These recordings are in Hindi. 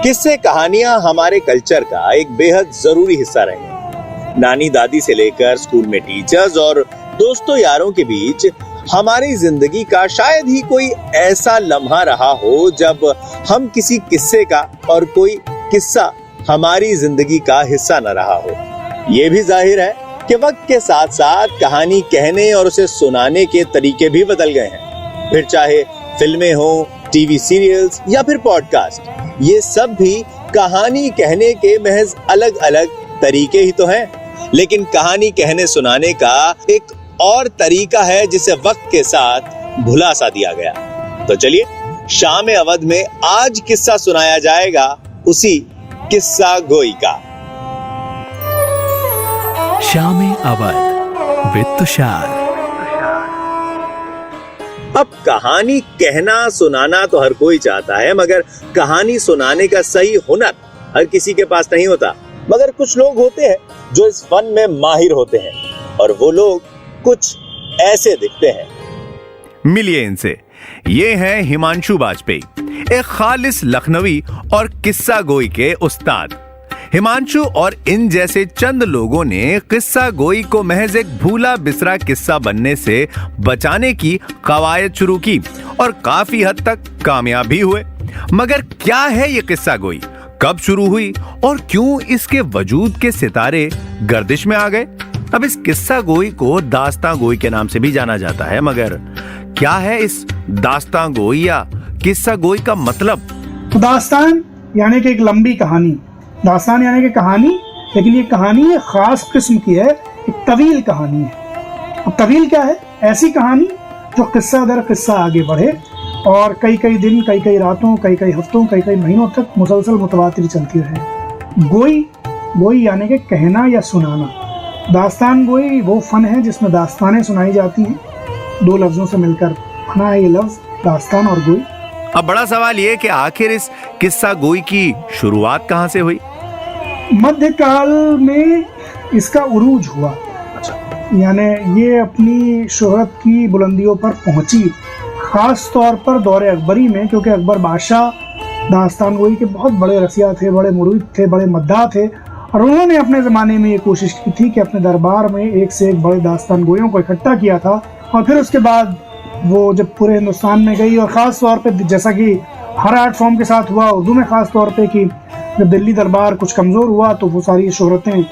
किस्से कहानियां हमारे कल्चर का एक बेहद जरूरी हिस्सा रहे हैं। नानी दादी से लेकर स्कूल में टीचर्स और दोस्तों यारों के बीच हमारी जिंदगी का शायद ही कोई ऐसा लम्हा रहा हो जब हम किसी किस्से का और कोई किस्सा हमारी जिंदगी का हिस्सा न रहा हो। ये भी जाहिर है कि वक्त के साथ साथ कहानी कहने और उसे सुनाने के तरीके भी बदल गए हैं। फिर चाहे फिल्में हो, टीवी सीरियल्स या फिर पॉडकास्ट, ये सब भी कहानी कहने के महज अलग अलग तरीके ही तो हैं। लेकिन कहानी कहने सुनाने का एक और तरीका है जिसे वक्त के साथ भुला सा दिया गया। तो चलिए शाम अवध में आज किस्सा सुनाया जाएगा उसी किस्सा गोई का। शाम अवध विद तुषार। अब कहानी कहना सुनाना तो हर कोई चाहता है, मगर कहानी सुनाने का सही हुनर हर किसी के पास नहीं होता। मगर कुछ लोग होते हैं जो इस फन में माहिर होते हैं और वो लोग कुछ ऐसे दिखते हैं। मिलिए इनसे। ये हैं हिमांशु वाजपेयी, एक खालिस लखनवी और किस्सा गोई के उस्ताद। हिमांशु और इन जैसे चंद लोगों ने किस्सा गोई को महज एक भूला बिसरा किस्सा बनने से बचाने की कवायद शुरू की और काफी हद तक कामयाब भी हुए। मगर क्या है ये किस्सा गोई, कब शुरू हुई और क्यों इसके वजूद के सितारे गर्दिश में आ गए? अब इस किस्सा गोई को दास्तां गोई के नाम से भी जाना जाता है, मगर क्या है इस दास्तां गोई या किस्सा गोई का मतलब? दास्तान यानी कि एक लंबी कहानी, दास्तान यानी कि कहानी, लेकिन ये कहानी एक खास किस्म की है, एक तवील कहानी है। अब तवील क्या है? ऐसी कहानी जो किस्सा दर किस्सा आगे बढ़े और कई कई दिन, कई कई रातों, कई कई हफ्तों, कई कई महीनों तक मुसलसल मुतवातिर चलती रहे। गोई यानी कि कहना या सुनाना। दास्तान गोई वो फन है जिसमें दास्तानें सुनाई जाती हैं। दो लफ्जों से मिलकर बना है ये लफ्ज दास्तान और गोई। अब बड़ा सवाल ये कि आखिर इस किस्सा गोई की शुरुआत कहां से हुई? मध्यकाल में इसका उरूज हुआ, यानी ये अपनी शोहरत की बुलंदियों पर पहुंची, खास तौर पर दौरे अकबरी में, क्योंकि अकबर बादशाह दास्तान गोई के बहुत बड़े रसिया थे, बड़े मुरीद थे, बड़े मद्दाह थे और उन्होंने अपने ज़माने में ये कोशिश की थी कि अपने दरबार में एक से एक बड़े दास्तान गोइयों को इकट्ठा किया था। और फिर उसके बाद वो जब पूरे हिंदुस्तान में गई और ख़ास तौर पे जैसा कि हर आर्ट फॉर्म के साथ हुआ, उर्दू में ख़ास तौर पे कि जब दिल्ली दरबार कुछ कमज़ोर हुआ तो वो सारी शोहरतें,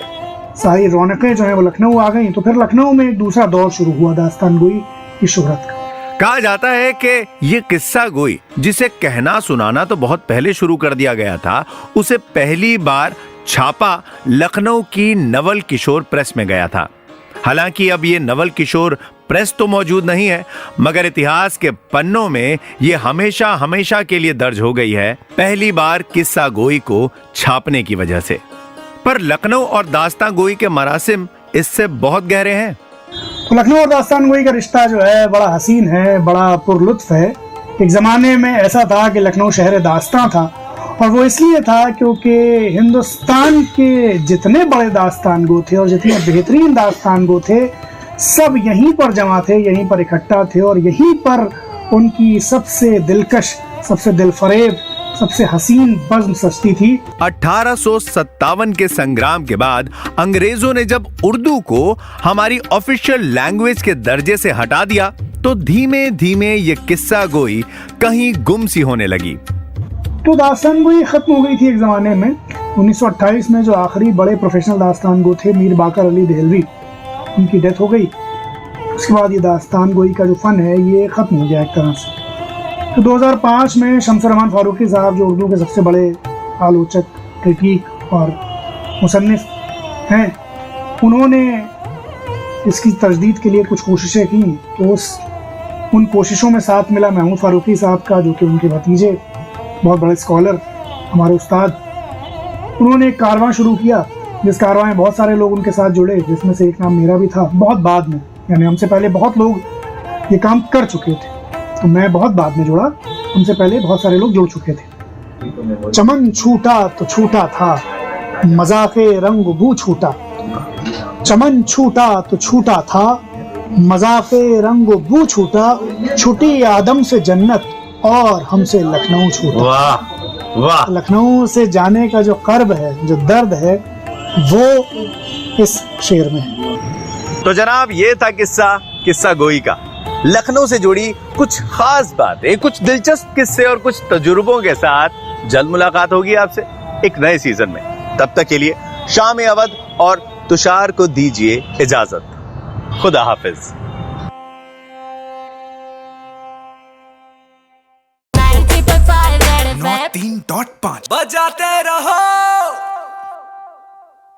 सारी रौनकें जो हैं वो लखनऊ आ गई। तो फिर लखनऊ में एक दूसरा दौर शुरू हुआ दास्तान गोई की शोहरत का। कहा जाता है कि ये किस्सा गोई, जिसे कहना सुनाना तो बहुत पहले शुरू कर दिया गया था, उसे पहली बार छापा लखनऊ की नवल किशोर प्रेस में गया था। हालांकि अब ये नवल किशोर प्रेस तो मौजूद नहीं है, मगर इतिहास के पन्नों में ये हमेशा हमेशा के लिए दर्ज हो गई है, पहली बार किस्सा गोई को छापने की वजह से। पर लखनऊ और दास्तां गोई के मरासिम इससे बहुत गहरे हैं। लखनऊ और दास्तान गोई का रिश्ता जो है बड़ा हसीन है, बड़ा पुरलुत्फ है। एक ज़माने में ऐसा था कि लखनऊ शहर दास्तां था, और वो इसलिए था क्योंकि हिंदुस्तान के जितने बड़े दास्तान गो थे और जितने बेहतरीन दास्तान गो थे, सब यहीं पर जमा थे, यहीं पर इकट्ठा थे और यहीं पर उनकी सबसे दिलकश, सबसे दिलफरेब, सबसे हसीन बज़्म सजती थी। 1857 के संग्राम के बाद अंग्रेजों ने जब उर्दू को हमारी ऑफिशियल लैंग्वेज के दर्जे से हटा दिया, तो धीमे धीमे ये किस्सा गोई कहीं गुम सी होने लगी। तो दास्तान गोई खत्म हो गई थी एक ज़माने में। 1928 में जो आखिरी बड़े प्रोफेशनल दास्तान गो थे, मीर बाकर अली देहलवी, उनकी डेथ हो गई। उसके बाद ये दास्तान गोई का जो फ़न है ये ख़त्म हो गया एक तरह से। तो 2005 में शम्स रहमान फारूकी साहब, जो उर्दू के सबसे बड़े आलोचक, क्रिटिक और मुसन्निफ हैं, उन्होंने इसकी तजदीद के लिए कुछ कोशिशें की। तो उन कोशिशों में साथ मिला महमूद फारूकी साहब का, जो कि उनके भतीजे, बहुत बड़े स्कॉलर, हमारे उस्ताद। उन्होंने एक कारवां शुरू किया, जिस कारवां में बहुत सारे लोग उनके साथ जुड़े, जिसमें से एक नाम मेरा भी था। बहुत बाद में, यानी हमसे पहले बहुत लोग ये काम कर चुके थे, तो मैं बहुत बाद में जुड़ा। हमसे पहले बहुत सारे लोग जुड़ चुके थे। चमन छूटा तो छूटा था, मज़ाक़े रंग बू छूटा। चमन छूटा तो छूटा था, मज़ाक़े रंग बू छूटा। छुटी आदम से जन्नत और हमसे लखनऊ छूटा। वाह वाह। लखनऊ से जाने का जो कर्ब है, जो दर्द है, वो इस शेर में है। तो जनाब ये था किस्सा गोई का। लखनऊ से जुड़ी कुछ खास बातें, कुछ दिलचस्प किस्से और कुछ तजुर्बों के साथ जल्द मुलाकात होगी आपसे एक नए सीजन में। तब तक के लिए शाम अवध और तुषार को दीजिए इजाजत। खुदा हाफिज। 3.5 बजाते रहो।